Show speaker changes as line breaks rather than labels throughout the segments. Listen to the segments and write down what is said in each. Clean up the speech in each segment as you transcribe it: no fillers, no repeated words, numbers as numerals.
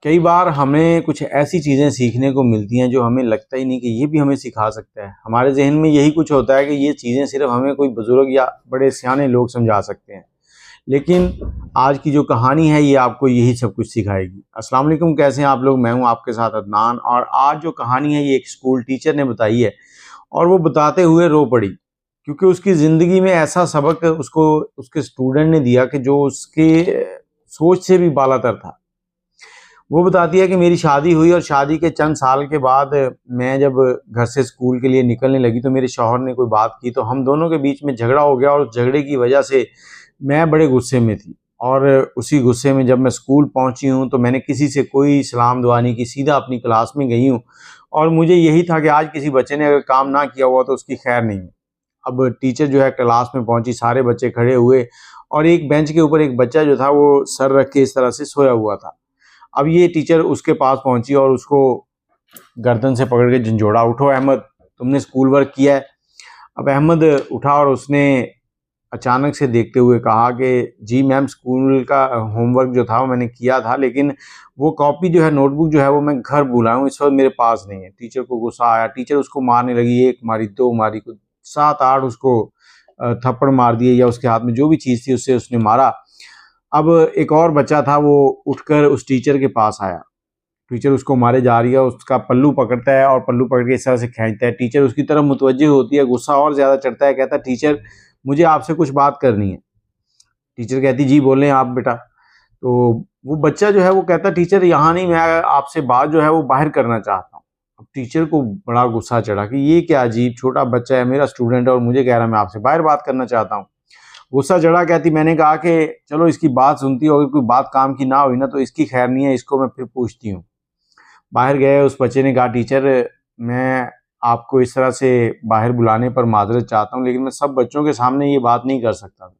कई बार हमें कुछ ऐसी चीज़ें सीखने को मिलती हैं जो हमें लगता ही नहीं कि ये भी हमें सिखा सकता है। हमारे ज़हन में यही कुछ होता है कि ये चीज़ें सिर्फ़ हमें कोई बुज़ुर्ग या बड़े सयाने लोग समझा सकते हैं। लेकिन आज की जो कहानी है ये आपको यही सब कुछ सिखाएगी। अस्सलाम वालेकुम, कैसे हैं आप लोग? मैं हूँ आपके साथ अदनान, और आज जो कहानी है ये एक स्कूल टीचर ने बताई है और वो बताते हुए रो पड़ी, क्योंकि उसकी ज़िंदगी में ऐसा सबक उसको उसके स्टूडेंट ने दिया कि जो उसके सोच से भी बालातर था। वो बताती है कि मेरी शादी हुई और शादी के चंद साल के बाद मैं जब घर से स्कूल के लिए निकलने लगी तो मेरे शौहर ने कोई बात की, तो हम दोनों के बीच में झगड़ा हो गया और उस झगड़े की वजह से मैं बड़े गुस्से में थी। और उसी गुस्से में जब मैं स्कूल पहुंची हूं तो मैंने किसी से कोई सलाम दुआ नहीं की, सीधा अपनी क्लास में गई हूं। और मुझे यही था कि आज किसी बच्चे ने अगर काम ना किया हुआ तो उसकी खैर नहीं है। अब टीचर जो है क्लास में पहुंची, सारे बच्चे खड़े हुए और एक बेंच के ऊपर एक बच्चा जो था वो सर रख के इस तरह से सोया हुआ था। अब ये टीचर उसके पास पहुंची और उसको गर्दन से पकड़ के झंझोड़ा, उठो अहमद, तुमने स्कूल वर्क किया है? अब अहमद उठा और उसने अचानक से देखते हुए कहा कि जी मैम, स्कूल का होमवर्क जो था वो मैंने किया था, लेकिन वो कॉपी जो है, नोटबुक जो है वो मैं घर भूला हूँ, इस वक्त मेरे पास नहीं है। टीचर को गुस्सा आया, टीचर उसको मारने लगी, एक मारी, दो मारी, कुछ 7-8 उसको थप्पड़ मार दिए, या उसके हाथ में जो भी चीज़ थी उससे उसने मारा। अब एक और बच्चा था, वो उठकर उस टीचर के पास आया। टीचर उसको मारे जा रही है, उसका पल्लू पकड़ता है और पल्लू पकड़ के इस तरह से खींचता है। टीचर उसकी तरफ मुतवज्जे होती है, गुस्सा और ज़्यादा चढ़ता है, कहता है टीचर मुझे आपसे कुछ बात करनी है। टीचर कहती जी बोलें आप बेटा। तो वो बच्चा जो है वो कहता टीचर यहाँ नहीं, मैं आपसे बात जो है वो बाहर करना चाहता हूँ। अब टीचर को बड़ा गुस्सा चढ़ा कि ये क्या अजीब छोटा बच्चा है, मेरा स्टूडेंट है और मुझे कह रहा है मैं आपसे बाहर बात करना चाहता हूँ। गुस्सा चढ़ा, कहती मैंने कहा कि चलो इसकी बात सुनती हो, अगर कोई बात काम की ना हुई ना तो इसकी खैर नहीं है, इसको मैं फिर पूछती हूँ। बाहर गए, उस बच्चे ने कहा टीचर मैं आपको इस तरह से बाहर बुलाने पर माजरत चाहता हूँ, लेकिन मैं सब बच्चों के सामने ये बात नहीं कर सकता।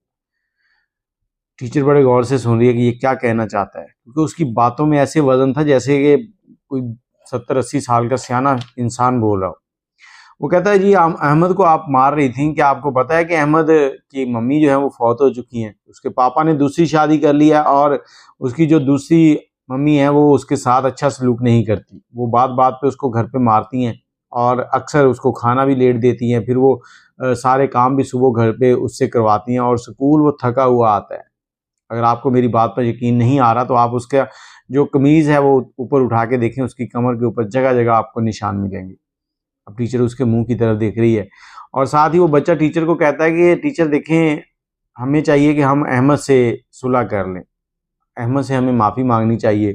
टीचर बड़े गौर से सुन रही है कि ये क्या कहना चाहता है, क्योंकि उसकी बातों में ऐसे वजन था जैसे कि कोई 70-80 साल का सियाना इंसान बोल रहा हो। वो कहता है जी अहमद को आप मार रही थी, क्या आपको पता है कि अहमद की मम्मी जो है वो फौत हो चुकी हैं? उसके पापा ने दूसरी शादी कर लिया और उसकी जो दूसरी मम्मी है वो उसके साथ अच्छा सलूक नहीं करती। वो बात बात पे उसको घर पे मारती हैं और अक्सर उसको खाना भी लेट देती हैं। फिर वो सारे काम भी सुबह घर पे उससे करवाती हैं और स्कूल वो थका हुआ आता है। अगर आपको मेरी बात पर यकीन नहीं आ रहा तो आप उसका जो कमीज़ है वो ऊपर उठा के देखें, उसकी कमर के ऊपर जगह जगह आपको निशान मिलेंगे। अब टीचर उसके मुंह की तरफ देख रही है और साथ ही वो बच्चा टीचर को कहता है कि टीचर देखें, हमें चाहिए कि हम अहमद से सुलह कर लें, अहमद से हमें माफ़ी मांगनी चाहिए।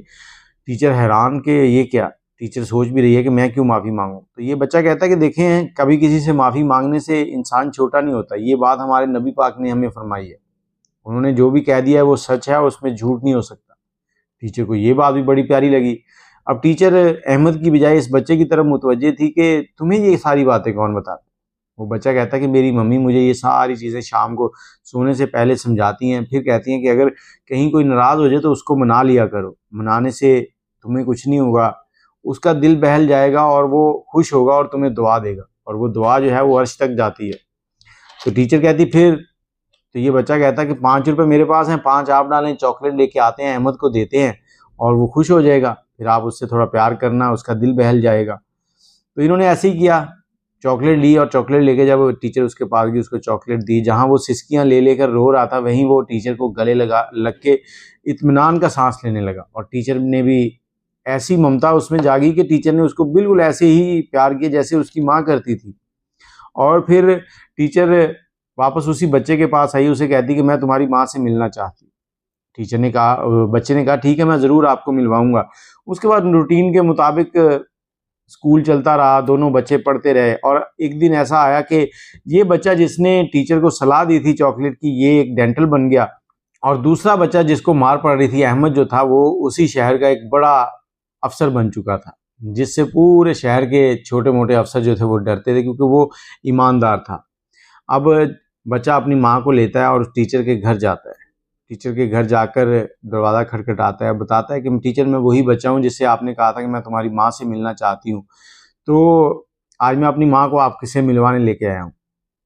टीचर हैरान कि ये क्या? टीचर सोच भी रही है कि मैं क्यों माफ़ी मांगूं। तो ये बच्चा कहता है कि देखें, कभी किसी से माफ़ी मांगने से इंसान छोटा नहीं होता। ये बात हमारे नबी पाक ने हमें फरमाई है। उन्होंने जो भी कह दिया है वो सच है, उसमें झूठ नहीं हो सकता। टीचर को ये बात भी बड़ी प्यारी लगी। अब टीचर अहमद की बजाय इस बच्चे की तरफ मुतवज्जे थी कि तुम्हें ये सारी बातें कौन बताता है? वो बच्चा कहता है कि मेरी मम्मी मुझे ये सारी चीज़ें शाम को सोने से पहले समझाती हैं, फिर कहती हैं कि अगर कहीं कोई नाराज़ हो जाए तो उसको मना लिया करो, मनाने से तुम्हें कुछ नहीं होगा, उसका दिल बहल जाएगा और वो खुश होगा और तुम्हें दुआ देगा, और वो दुआ जो है वो अर्श तक जाती है। तो टीचर कहती फिर? तो ये बच्चा कहता है कि 5 रुपये मेरे पास हैं, 5 आप डालें, चॉकलेट लेके आते हैं, अहमद को देते हैं और वो खुश हो जाएगा। फिर आप उससे थोड़ा प्यार करना, उसका दिल बहल जाएगा। तो इन्होंने ऐसे ही किया, चॉकलेट ली और चॉकलेट लेके जब टीचर उसके पास गई उसको चॉकलेट दी। जहाँ वो सिसकियाँ ले लेकर रो रहा था वहीं वो टीचर को गले लग के इत्मीनान का सांस लेने लगा, और टीचर ने भी ऐसी ममता उसमें जागी कि टीचर ने उसको बिल्कुल ऐसे ही प्यार किया जैसे उसकी माँ करती थी। और फिर टीचर वापस उसी बच्चे के पास आई, उसे कहती कि मैं तुम्हारी माँ से मिलना चाहती हूँ। टीचर ने कहा, बच्चे ने कहा ठीक है मैं ज़रूर आपको मिलवाऊंगा। उसके बाद रूटीन के मुताबिक स्कूल चलता रहा, दोनों बच्चे पढ़ते रहे। और एक दिन ऐसा आया कि ये बच्चा जिसने टीचर को सलाह दी थी चॉकलेट की, ये एक डेंटल बन गया, और दूसरा बच्चा जिसको मार पड़ रही थी अहमद जो था, वो उसी शहर का एक बड़ा अफसर बन चुका था, जिससे पूरे शहर के छोटे मोटे अफसर जो थे वो डरते थे, क्योंकि वो ईमानदार था। अब बच्चा अपनी माँ को लेता है और टीचर के घर जाता है। टीचर के घर जाकर दरवाज़ा खटखटाता है, बताता है कि टीचर मैं वही बच्चा हूँ जिससे आपने कहा था कि मैं तुम्हारी माँ से मिलना चाहती हूँ, तो आज मैं अपनी माँ को आपसे मिलवाने लेके आया हूँ।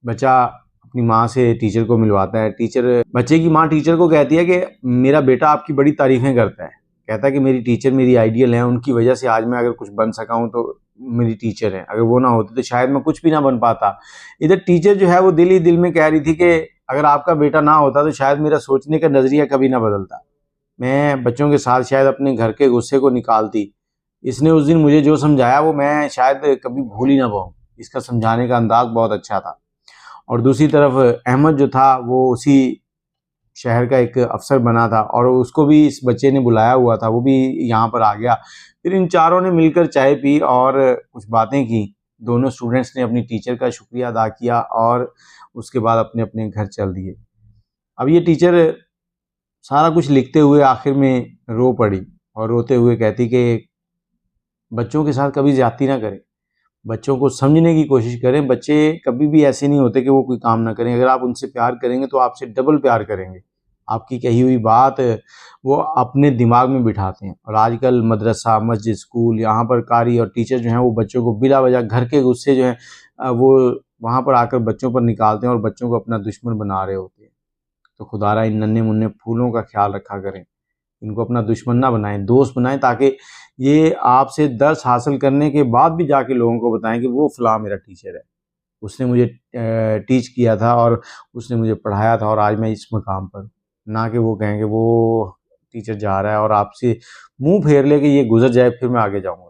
बच्चा अपनी माँ से टीचर को मिलवाता है। बच्चे की माँ टीचर को कहती है कि मेरा बेटा आपकी बड़ी तारीफ़ें करता है, कहता कि मेरी टीचर मेरी आइडियल है, उनकी वजह से आज मैं अगर कुछ बन सका हूँ तो मेरी टीचर है, अगर वो ना होती तो शायद मैं कुछ भी ना बन पाता। इधर टीचर जो है वो दिल ही दिल में कह रही थी कि अगर आपका बेटा ना होता तो शायद मेरा सोचने का नज़रिया कभी ना बदलता, मैं बच्चों के साथ शायद अपने घर के गुस्से को निकालती। इसने उस दिन मुझे जो समझाया वो मैं शायद कभी भूल ही ना पाऊँ, इसका समझाने का अंदाज़ बहुत अच्छा था। और दूसरी तरफ अहमद जो था वो उसी शहर का एक अफ़सर बना था और उसको भी इस बच्चे ने बुलाया हुआ था, वो भी यहाँ पर आ गया। फिर इन चारों ने मिलकर चाय पी और कुछ बातें की। दोनों स्टूडेंट्स ने अपनी टीचर का शुक्रिया अदा किया और उसके बाद अपने अपने घर चल दिए। अब ये टीचर सारा कुछ लिखते हुए आखिर में रो पड़ी और रोते हुए कहती कि बच्चों के साथ कभी ज़्यादती ना करें, बच्चों को समझने की कोशिश करें। बच्चे कभी भी ऐसे नहीं होते कि वो कोई काम ना करें, अगर आप उनसे प्यार करेंगे तो आपसे डबल प्यार करेंगे। आपकी कही हुई बात वो अपने दिमाग में बिठाते हैं। और आजकल मदरसा, मस्जिद, स्कूल, यहाँ पर कारी और टीचर जो हैं वो बच्चों को बिला वजह घर के गुस्से जो हैं वो वहाँ पर आकर बच्चों पर निकालते हैं और बच्चों को अपना दुश्मन बना रहे होते हैं। तो खुदारा इन नन्हे मुन्ने फूलों का ख्याल रखा करें, इनको अपना दुश्मन ना बनाएं, दोस्त बनाएं, ताकि ये आपसे दर्स हासिल करने के बाद भी जाके लोगों को बताएं कि वो फ़लाँ मेरा टीचर है, उसने मुझे टीच किया था और उसने मुझे पढ़ाया था और आज मैं इस मुकाम पर। ना कि वो कहें कि वो टीचर जा रहा है और आपसे मुंह फेर ले कि ये गुजर जाए फिर मैं आगे जाऊँगा।